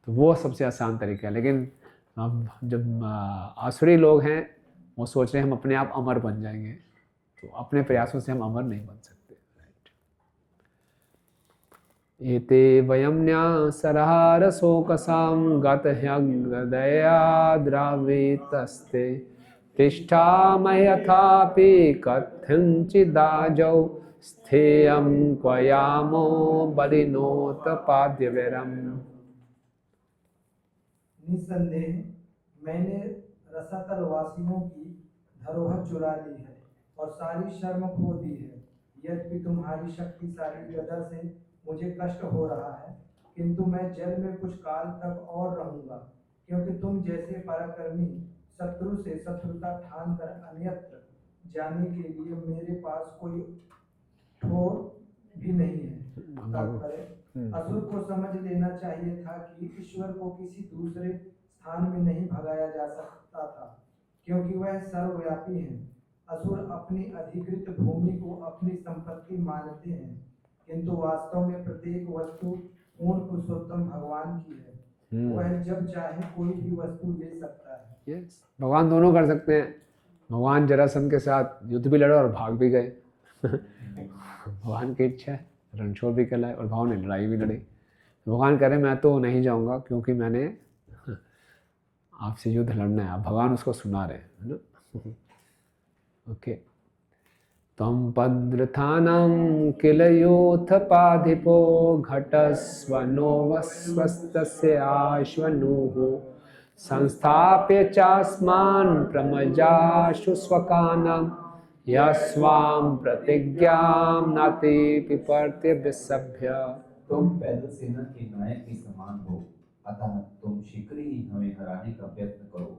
तो वो सबसे आसान तरीका है। लेकिन अब जब आसुरी लोग हैं वो सोच रहे हैं हम अपने आप अमर बन जाएंगे, तो अपने प्रयासों से हम अमर नहीं बन सकते। राइट। एते वयम न्यासरहार शोकसाम गतह्यदया द्रावितस्ते तिष्ठामयथापि कथंचिदाजौ स्थेयं क्वयामो बलिनोत्पाद्यवरम्। निस्संदेह मैंने रसातल वासियों की धरोहर चुरा ली है और सारी शर्म खो दी है। यद्यपि तुम्हारी शक्तिशाली गदा से मुझे कष्ट हो रहा है, किंतु मैं जल में कुछ काल तक और रहूंगा, क्योंकि तुम जैसे पराक्रमी शत्रु से शत्रुता ठान कर अन्यत्र जाने के लिए मेरे पास कोई ठोर भी नहीं है। तात्पर्य, असुर को समझ लेना चाहिए था कि ईश्वर को किसी दूसरे स्थान में नहीं भगाया जा सकता था, क्योंकि वह सर्वव्यापी है। असुर अपनी अधिकृत भूमि को अपनी संपत्ति मानते हैं, किंतु वास्तव में प्रत्येक वस्तु पूर्ण पुरुषोत्तम भगवान की है। वह जब चाहे कोई भी वस्तु ले सकता है। यस, भगवान दोनों कर सकते हैं। भगवान जरासंध के साथ युद्ध भी लड़ा और भाग भी गए। भगवान की इच्छा है, रणछोड़ भी कहलाए और भगवान ने लड़ाई भी लड़ी। भगवान कह रहे मैं तो नहीं जाऊंगा क्योंकि मैंने आपसे युद्ध लड़ना है। आप भगवान उसको सुना रहे हैं, है ना। ओके, त्वं पद्रथानं किल योथपाधिपो घटस्वनो वस्वस्तस्य आश्वनुः संस्थाप्य चास्मान् प्रमजाशु स्वकानं यस्वां प्रतिज्ञां नाति पिपर्त्य विसभ्य। तुम पैदल सेना के नायक के समान हो, अतः तुम शीघ्र ही हमें हराने का प्रयत्न करो।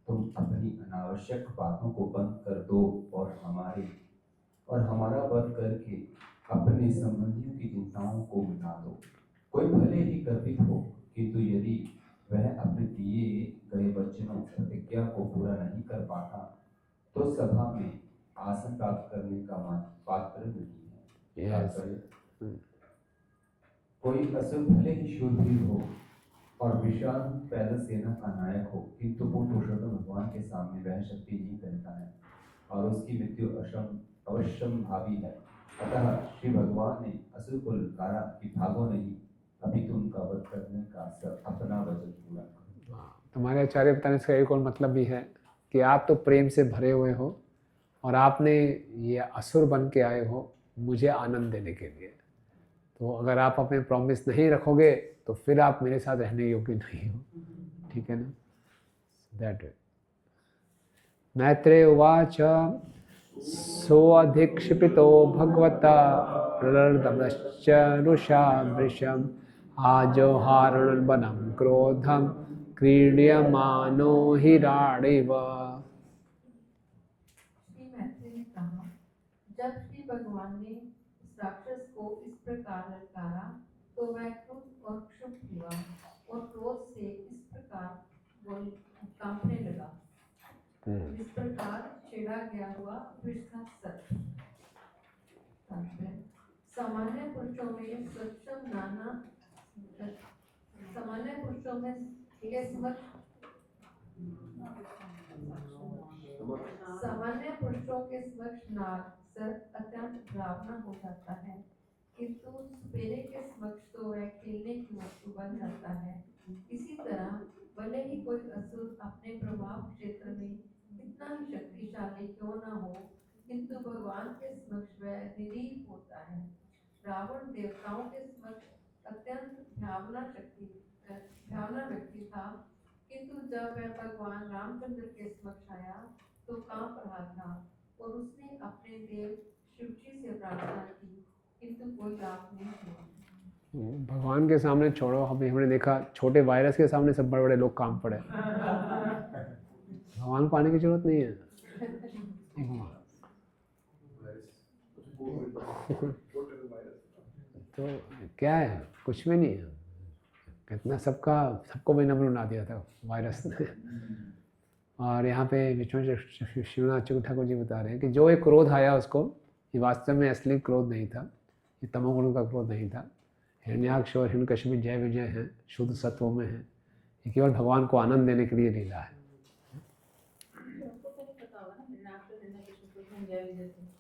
तुम अपनी अनावश्यक बातों को बंद कर दो और हमारा वध करके अपने संबंधियों की चिंताओं को मिटा दो। कोई भले ही गर्वित हो, किंतु यदि वह अपने दिए गए वचनों प्रतिज्ञा को पूरा नहीं कर पाता तो सभा में आसन प्राप्त करने का पात्र नहीं है। कोई असुर भले ही शूरवीर हो और विशाल पैदल सेना का नायक हो, किंतु पूर्ण पुरुषोत्तम भगवान के सामने वह शक्ति नहीं करता है और उसकी मृत्यु अवश्यंभावी है। अतः श्री भगवान ने असुर को ललकारा कि भागो नहीं, अभी तो उनका वध करने का अपना वचन पूरा करो। तुम्हारे आचार्य बताने का एक और मतलब भी है कि आप तो प्रेम से भरे हुए हो और आपने ये असुर बन के आए हो मुझे आनंद देने के लिए। तो अगर आप अपने प्रॉमिस नहीं रखोगे तो फिर आप मेरे साथ रहने योग्य नहीं हो, ठीक है ना। That it. मैत्रेय उवाच सोऽधिक्षिपितो भगवता प्रलर्दमश्च रुषा वृषम् आजोहारणवनं क्रोधं क्रीड्यमानो हिराणिव। श्री मैत्री ने कहा, जब श्री भगवान ने राक्षस को इस प्रकार ललकारा तो वह क्रुद्ध और क्षुब्ध हुआ और क्रोध से इस प्रकार कांपने लगा जिस प्रकार छेड़ा गया हुआ वृषा सर्प। सामान्य पुरुषों में के समक्ष नाग सर्प अत्यंत डरावना हो जाता है, किंतु सपेरे के समक्ष तो वह खेलने की वस्तु बन जाता है। इसी तरह भले ही कोई असुर अपने प्रभाव क्षेत्र में कितना ही शक्तिशाली क्यों न हो, किंतु भगवान के समक्ष वह निरीह होता है। रावण देवताओं के समक्ष अत्यंत भावना व्यक्ति था, किंतु जब वह भगवान रामचंद्र के समक्ष आया तो कांप रहा था और उसने अपने देव शिवजी से प्रार्थना की, किंतु कोई लाभ नहीं हुआ। भगवान के सामने छोड़ो, हमने देखा छोटे वायरस के सामने सब बड़े बड़े लोग काम पड़े। भगवान को आने की जरूरत नहीं है। तो क्या है, कुछ भी नहीं है। कितना सबको बेनमून बना दिया था वायरस ने। और यहाँ पे विष्णु शिवनाथ चक्रवर्ती ठाकुर जी बता रहे हैं कि जो एक क्रोध आया उसको, ये वास्तव में असली क्रोध नहीं था, ये तमोगुण का क्रोध नहीं था। हिरण्याक्ष और हिरण्यकशिपु जय विजय हैं, शुद्ध सत्व में है। ये केवल भगवान को आनंद देने के लिए लीला है।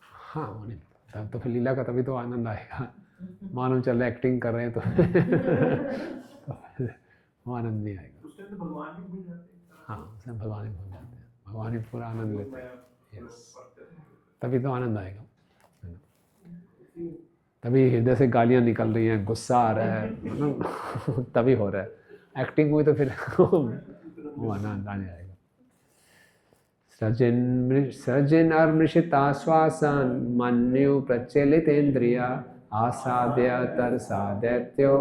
हाँ, उन्हें तब तो फिर लीला का तभी तो आनंद आएगा। मालूम चल रहा है एक्टिंग कर रहे हैं तो वो आनंद नहीं आएगा। हाँ, उसमें भगवान ही भूल जाते हैं, भगवान ही पूरा आनंद लेते हैं। तभी तो आनंद आएगा। तभी हृदय से गालियाँ निकल रही हैं, गुस्सा आ रहा है, तभी हो रहा है। एक्टिंग हुई तो फिर वो आनंद आने आएगा। सृजन अर्मृषिता श्वासन मन्यु प्रचलितेन्द्रिया आसाद्य तरसादैत्यो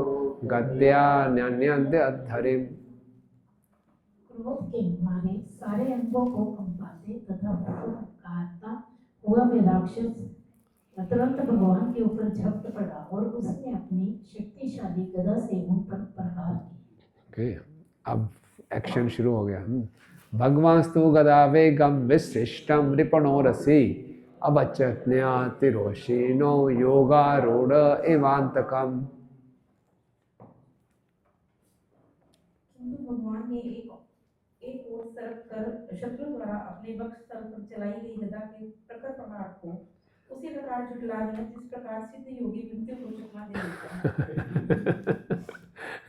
गद्या न्यन्यद्यद्धरिम। क्रोध के मारे सारे अंगों को कंपाते तथा काटता हुआ वे राक्षस तुरंत भगवान के ऊपर झपट पड़ा और उसने अपनी शक्तिशाली गदा से उन पर प्रहार किया। अब एक्शन शुरू हो गया। भगवांस्तु गदा वेगम विशिष्टम रिपणो रसी अवचत्न्या तिरोशीनो योगारूढ़ एवांतकम। भगवान ने एक ओर सरक कर शत्रु द्वारा अपने वक्ष तल पर चलाई गई गदा के प्रखर प्रहार को उसी प्रकार झुठला दिया जिस प्रकार सिद्ध योगी मृत्यु को चकमा दे देता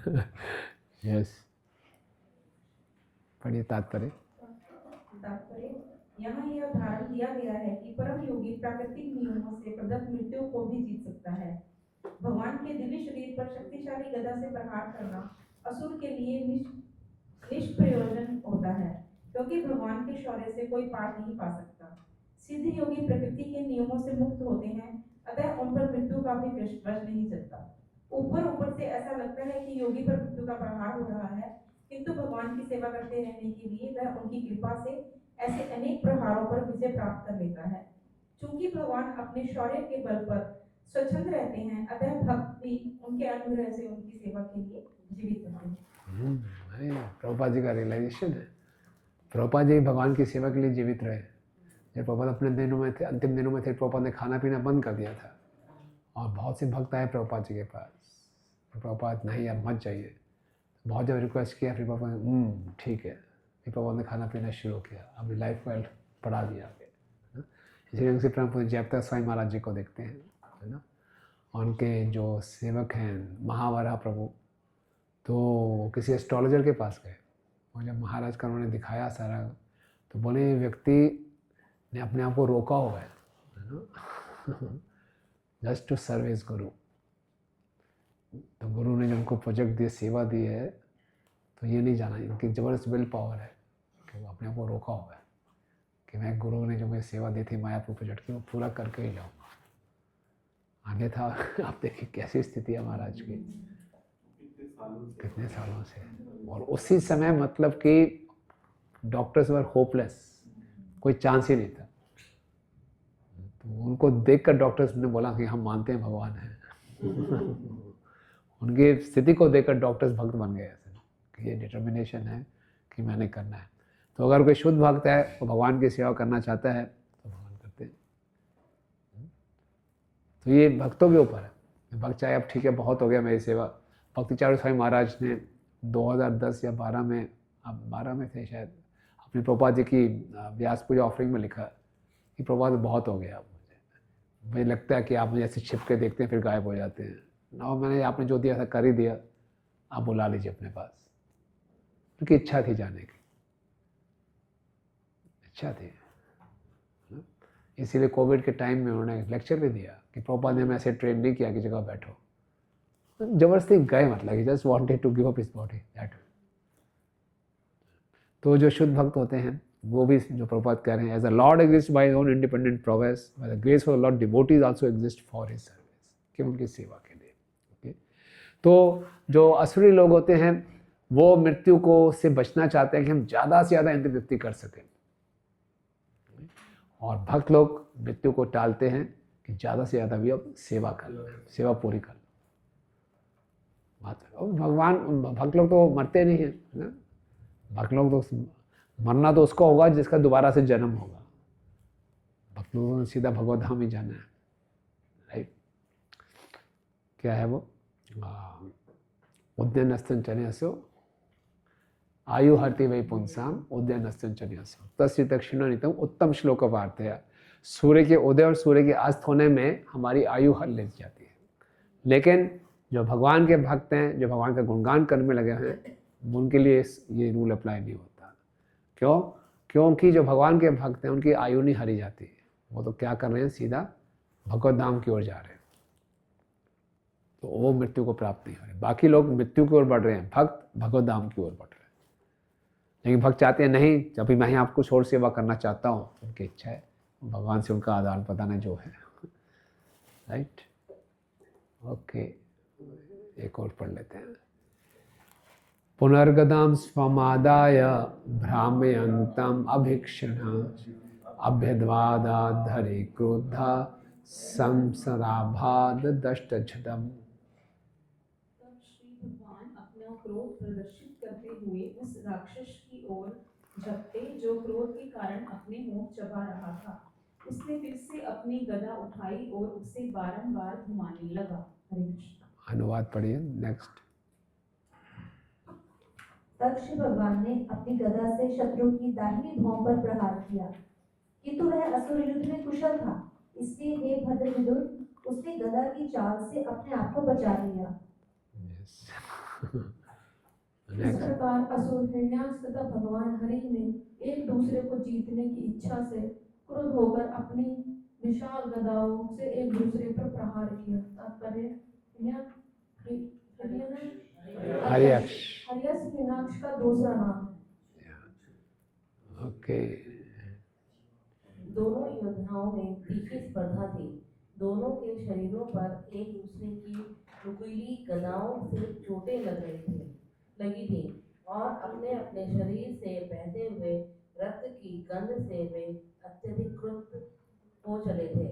है। यस, पढ़िए तात्पर्य। यहाँ यह उदाहरण दिया गया है कि परम योगी प्राकृतिक नियमों से प्रदत्त मृत्यु को भी जीत सकता है। भगवान के दिव्य शरीर पर शक्तिशाली गदा से प्रहार करना असुर के लिए निष्प्रयोजन होता है, क्योंकि भगवान के शौर्य से कोई पार नहीं पा सकता। सिद्ध योगी प्रकृति के नियमों से मुक्त होते हैं, अतः उन पर मृत्यु का भी वश नहीं चलता। ऊपर से ऐसा लगता है कि योगी पर मृत्यु का प्रहार हो रहा है, किंतु भगवान की सेवा करते रहने के लिए वह उनकी कृपा से ऐसे अनेक प्रहारों पर विजय प्राप्त कर लेता है। चूंकि भगवान अपने शौर्य के बल पर स्वच्छंद रहते हैं, अतः भक्त भी उनके अनुग्रह से उनकी सेवा के लिए जीवित रहते हैं। प्रभुपाद जी का रियलाइजेशन है। प्रभुपाद जी भगवान की सेवा के लिए जीवित रहे। जब प्रभुपाद अपने दिनों में थे, अंतिम दिनों में थे, प्रभुपाद ने खाना पीना बंद कर दिया था और बहुत से भक्त आए प्रभुपाद जी के पास। प्रभुपाद नहीं, अब मत जाइए। बहुत जब रिक्वेस्ट किया, फिर प्रभुपाद ने ठीक है, फिर प्रभुपाद ने खाना पीना शुरू किया, अपनी लाइफ को बढ़ा दिया आगे। इसलिए उनसे प्रभु जयप्रकाश स्वामी महाराज जी को देखते हैं, है ना। उनके जो सेवक हैं महावरा प्रभु, तो किसी एस्ट्रोलॉजर के पास गए और जब महाराज का उन्होंने दिखाया सारा, तो बोले व्यक्ति ने अपने आप को रोका हुआ है ना, जस्ट टू सर्व हिज गुरु। तो गुरु ने जो उनको प्रोजेक्ट दिए, सेवा दी है, तो ये नहीं जाना, इनकी ज़बरदस्त विल पावर है कि वो अपने आप को रोका हुआ है कि मैं गुरु ने जो मुझे सेवा दी थी मायापुर प्रोजेक्ट की, वो पूरा करके ही जाऊँगा। आगे था आप देखिए कैसी स्थिति है महाराज की, कितने सालों से। और उसी समय मतलब कि डॉक्टर्स वर होपलेस, कोई चांस ही नहीं था। तो उनको देखकर डॉक्टर्स ने बोला कि हम मानते हैं भगवान है। उनकी स्थिति को देखकर डॉक्टर्स भक्त बन गए कि ये डिटर्मिनेशन है कि मैंने करना है। तो अगर कोई शुद्ध भक्त है, वो भगवान की सेवा करना चाहता है, तो भगवान करते हैं। तो ये भक्तों के ऊपर है। भक्त चाहे अब ठीक है बहुत हो गया मेरी सेवा। भक्तिचार्य स्वामी महाराज ने 2010 या 12 में, अब 12 में थे शायद, अपनी प्रभुपाद जी की व्यास पूजा ऑफरिंग में लिखा कि प्रभुपाद बहुत हो गया, मुझे लगता है कि आप मुझे ऐसे छिप के देखते हैं फिर गायब हो जाते हैं ना, मैंने आपने जो दिया था कर ही दिया, आप बुला लीजिए अपने पास। उनकी इच्छा थी जाने की, इच्छा थी। इसीलिए कोविड के टाइम में उन्होंने लेक्चर भी दिया कि प्रभुपाद ने हमें ऐसे ट्रेन नहीं किया कि जगह बैठो, जबरदस्ती गए, मतलब ही just wanted to give up his body that. तो जो शुद्ध भक्त होते हैं वो भी जो प्रभुपाद कह रहे हैं, as a lord exist by own independent progress, by the grace of the lord devotees also exist for his service, कि उनकी सेवा के लिए। ओके, तो जो असुरी लोग होते हैं वो मृत्यु को से बचना चाहते हैं कि हम ज़्यादा से ज़्यादा इंद्रिय कर सकें, और भक्त लोग मृत्यु को टालते हैं कि ज़्यादा से ज़्यादा भी अब सेवा कर लो, सेवा पूरी कर लो। भगवान भक्त लोग तो मरते नहीं हैं ना, भक्त लोग तो मरना तो उसको होगा जिसका दोबारा से जन्म होगा। भक्त लोगों ने सीधा भगवत धाम ही जाना है, राइट। क्या है वो, उद्यनस्तन चन्यासो आयु हरति वै पुंसाम उद्यनस्तन चन्यासो तस्य दक्षिणा नितम उत्तम श्लोक वार्ता है। सूर्य के उदय और सूर्य के अस्त होने में हमारी आयु हर ले जाती है, लेकिन जो भगवान के भक्त हैं, जो भगवान का गुणगान करने में लगे हैं, उनके लिए ये रूल अप्लाई नहीं होता। क्यों? क्योंकि जो भगवान के भक्त हैं उनकी आयु नहीं हरी जाती, वो तो क्या कर रहे हैं, सीधा भगवत धाम की ओर जा रहे हैं, तो वो मृत्यु को प्राप्त नहीं हो रहे। बाकी लोग मृत्यु की ओर बढ़ रहे हैं, भक्त भगवत धाम की ओर बढ़ रहे हैं। लेकिन भक्त चाहते हैं नहीं, जब भी मैं ही आपको छोड़ सेवा करना चाहता हूँ, उनकी इच्छा है, भगवान से उनका आदान प्रदान है जो है। राइट, ओके, एक और पढ़ लेते हैं। पुनर्गदाम स्वमादाय भ्राम्यन्तम अभीक्षण अभ्यद्वादाधरे क्रोधा संसराभाद दष्टझदम। तब श्री भगवान अपना क्रोध प्रदर्शित करते हुए उस राक्षस की ओर झपटे जो क्रोध के कारण अपने होंठ चबा रहा था। उसने फिर से अपनी गदा उठाई और उसे बारंबार घुमाने लगा। हरे कृष्ण। अनुवाद पढ़िए नेक्स्ट। तब श्री भगवान ने अपनी गदा से शत्रु की दाहिनी भौं पर प्रहार किया, किंतु वह असुर युद्ध में कुशल था, इसलिए हे भद्र विदुर, उसने गदा की चाल से अपने आप को बचा लिया। इस प्रकार असुर हिरण्याक्ष तथा भगवान हरि ने एक दूसरे को जीतने की इच्छा से क्रुद्ध होकर अपनी विशाल गदाओं से एक दूसरे पर प्रहार किया। तात्पर्य हरियाक्ष हिरण्याक्ष का दूसरा नाम है। ओके। दोनों योद्धाओं में तीखी स्पर्धा थी। दोनों के शरीरों पर एक दूसरे की नुकीली गदाओं से चोटें लगी थी और अपने अपने शरीर से बहते हुए रक्त की गंध से वे अत्यधिक क्रुद्ध हो चले थे।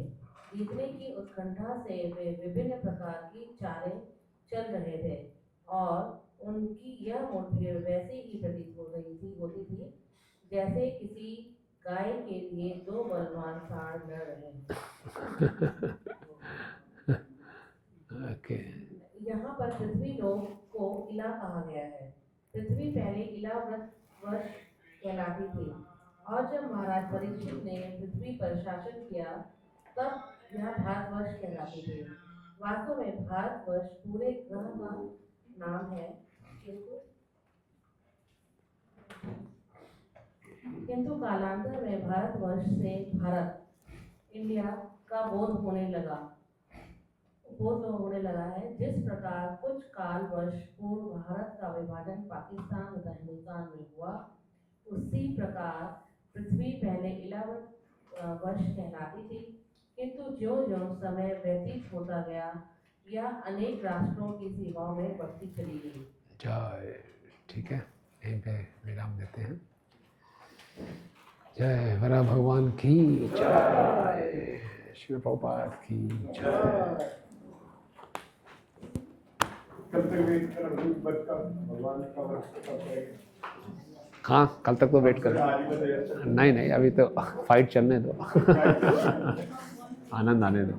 जीतने की उत्कंठा से वे विभिन्न प्रकार की चालें चल रहे थे और उनकी यह मुठभेड़ वैसे ही प्रतीत होती थी जैसे किसी गाय के लिए दो बलवान सांड लड़ रहे। ओके। यहाँ पर पृथ्वी लोक को इला कहा गया है। पृथ्वी पहले इलाव्रत वर्ष कहलाती थी और जब महाराज परीक्षित ने पृथ्वी पर शासन किया तब यह भारतवर्ष कहलाती थी। वास्तव में भारतवर्ष पूरे ग्रह का नाम है, किंतु कालांतर में भारतवर्ष से भारत इंडिया का बोध होने लगा है। जिस प्रकार कुछ काल वर्ष पूर्व भारत का विभाजन पाकिस्तान तथा हिंदुस्तान में हुआ, उसी प्रकार पृथ्वी पहले इलावत वर्ष कहलाती थी, किंतु जो जो समय व्यतीत होता गया यह अनेक राष्ट्रों की सीमाओं में बढ़ती चली गई। जय, ठीक है, यहीं पे विराम देते हैं। जय वरा भगवान की जय, शिव प्रभुपाद की जय। कल तक वेट कर भगवान का व्रत कब करेंगे? हाँ, कल तक तो वेट कर। नहीं नहीं, अभी तो फाइट चलने दो। आनंद आने दो।